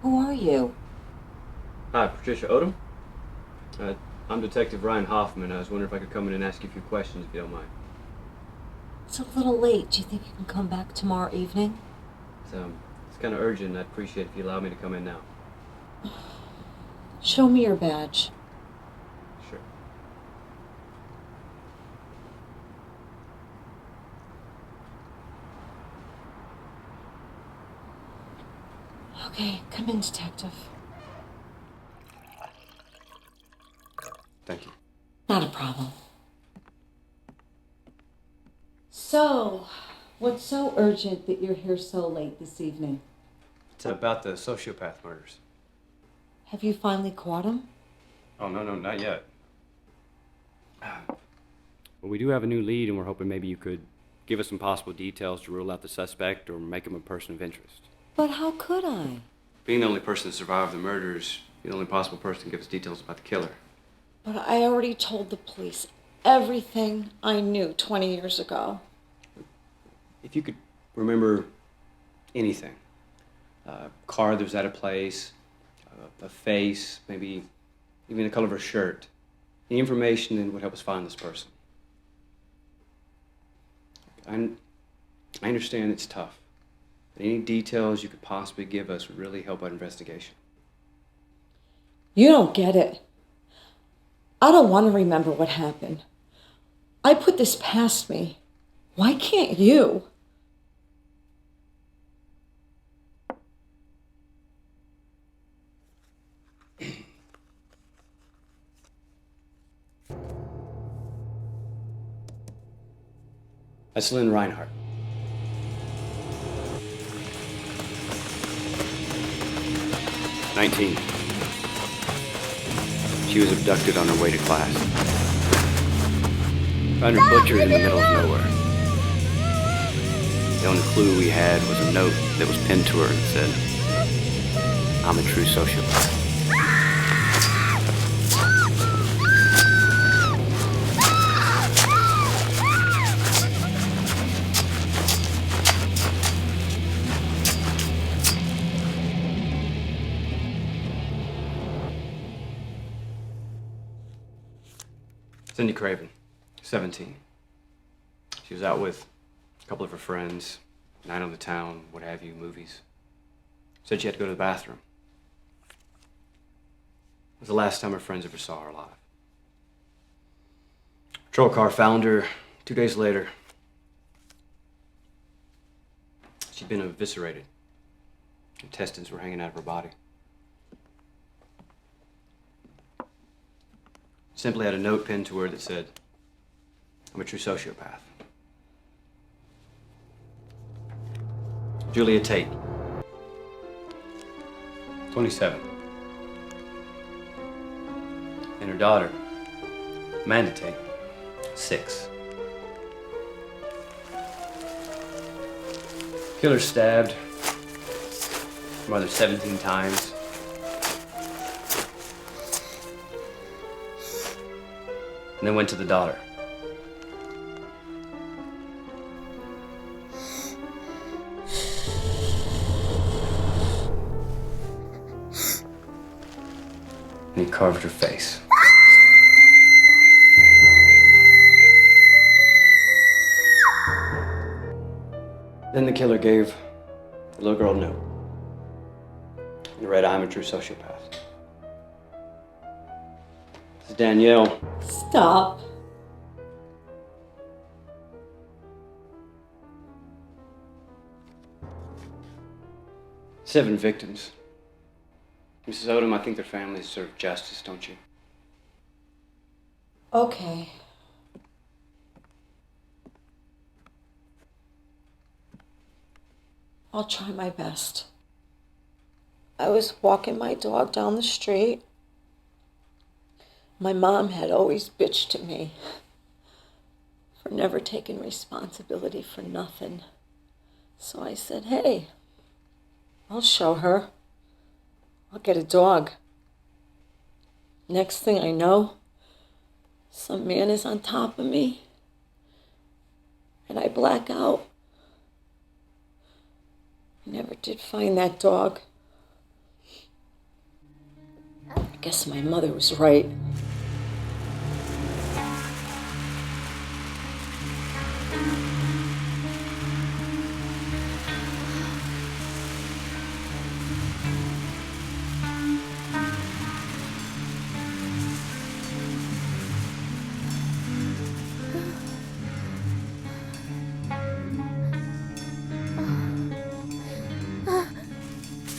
Who are you? Hi, Patricia Otohm. Uh, I'm Detective Rian Hoffman. I was wondering if I could come in and ask you a few questions, if you don't mind. It's a little late. Do you think you can come back tomorrow evening? It's kind of urgent. I'd appreciate if you allow me to come in now. Show me your badge. Sure. Okay, come in, Detective. Thank you. Not a problem. So, what's so urgent that you're here so late this evening? It's about the sociopath murders. Have you finally caught him? Oh, no, not yet. Well, we do have a new lead, and we're hoping maybe you could give us some possible details to rule out the suspect or make him a person of interest. But how could I? Being the only person to survive the murders, you're the only possible person to give us details about the killer. But I already told the police everything I knew 20 years ago. If you could remember anything, a car that was at a place, a face, maybe even the color of her shirt, the information that would help us find this person. I understand it's tough, but any details you could possibly give us would really help our investigation. You don't get it. I don't want to remember what happened. I put this past me. Why can't you? That's Lynn Reinhardt. "19. She was abducted on her way to class. Found her butchered in the middle of nowhere. The only clue we had was a note that was pinned to her and said, 'I'm a true sociopath.'" Cindy Craven, 17. She was out with a couple of her friends, night on the town, what have you, movies. Said she had to go to the bathroom. It was the last time her friends ever saw her alive. Patrol car found her 2 days later. She'd been eviscerated. Intestines were hanging out of her body. Simply had a note pinned to her that said, "I'm a true sociopath." Julia Tate, 27. And her daughter, Amanda Tate, 6. Killer stabbed her mother 17 times. And then went to the daughter. And he carved her face. Then the killer gave the little girl a note. It read, "I'm a true sociopath." This is Danielle. Stop. Seven victims. Mrs. Otohm, I think their families deserve justice, don't you? Okay. I'll try my best. I was walking my dog down the street. My mom had always bitched to me for never taking responsibility for nothing. So I said, hey, I'll show her. I'll get a dog. Next thing I know, some man is on top of me, and I black out. I never did find that dog. guess my mother was right.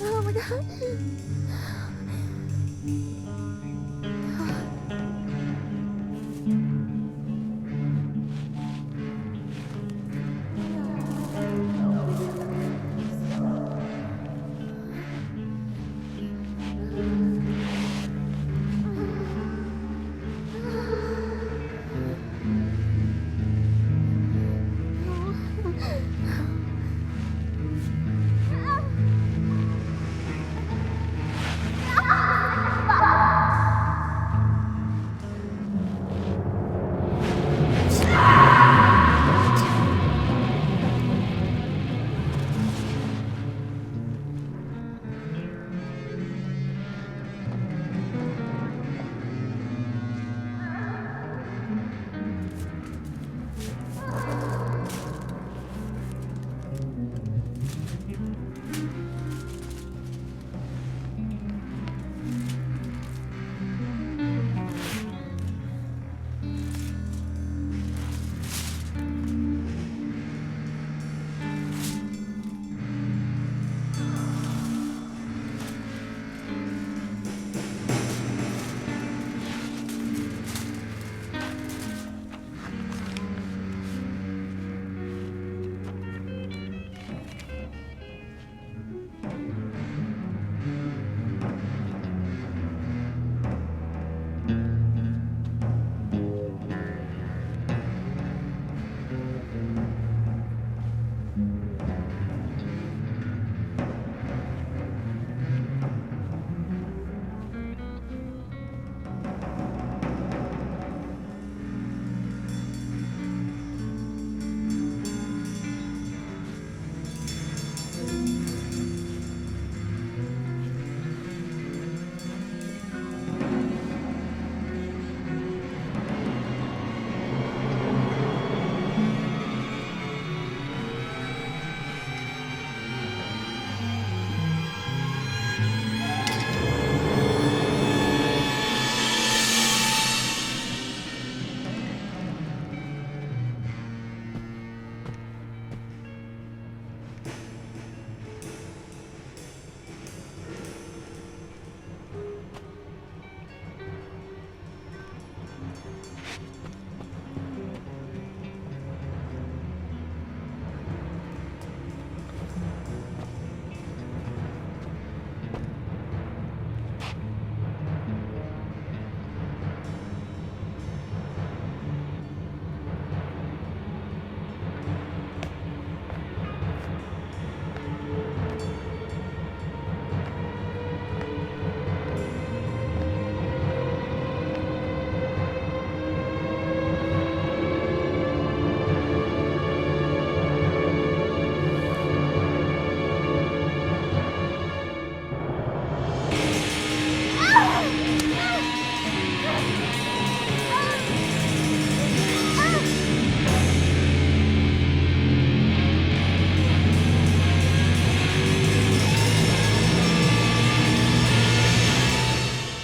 Oh my God.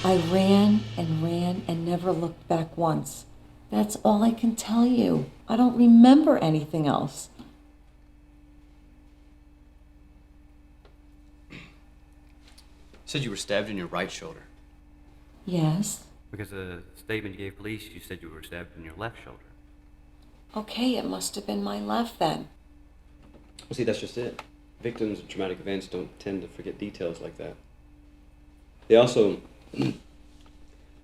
I ran and never looked back once. That's all I can tell you. I don't remember anything else. You said you were stabbed in your right shoulder. Yes. Because the statement you gave police, you said you were stabbed in your left shoulder. Okay, it must have been my left then. Well, see, that's just it. Victims of traumatic events don't tend to forget details like that. They also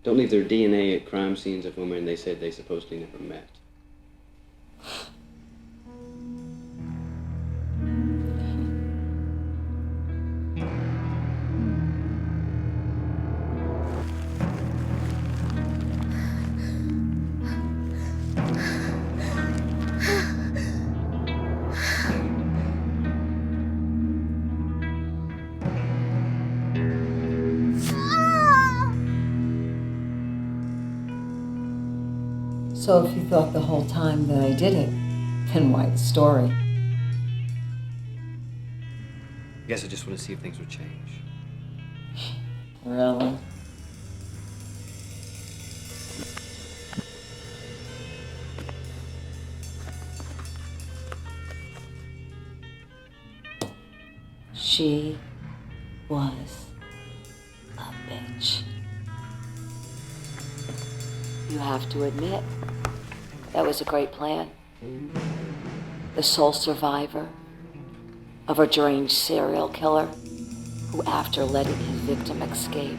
don't leave their DNA at crime scenes of women they said they supposedly never met. So if you thought the whole time that I did it, then why the story? I guess I just want to see if things would change. Really? She was a bitch. You have to admit, that was a great plan. The sole survivor of a deranged serial killer who, after letting his victim escape,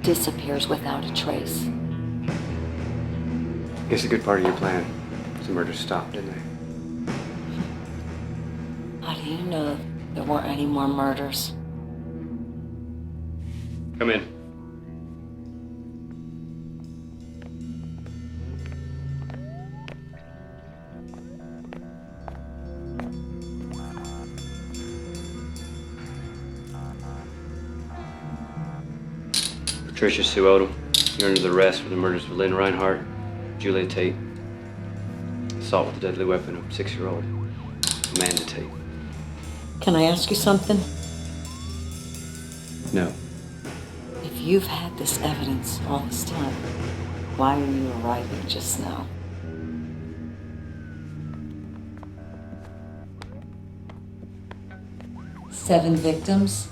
disappears without a trace. I guess a good part of your plan was the murder stopped, didn't they? How do you know there weren't any more murders? Come in. Patricia Sue Otohm, you're under the arrest for the murders of Lynn Reinhardt, Julia Tate, assault with a deadly weapon of 6-year-old Amanda Tate. Can I ask you something? No. If you've had this evidence all this time, why are you arriving just now? Seven victims,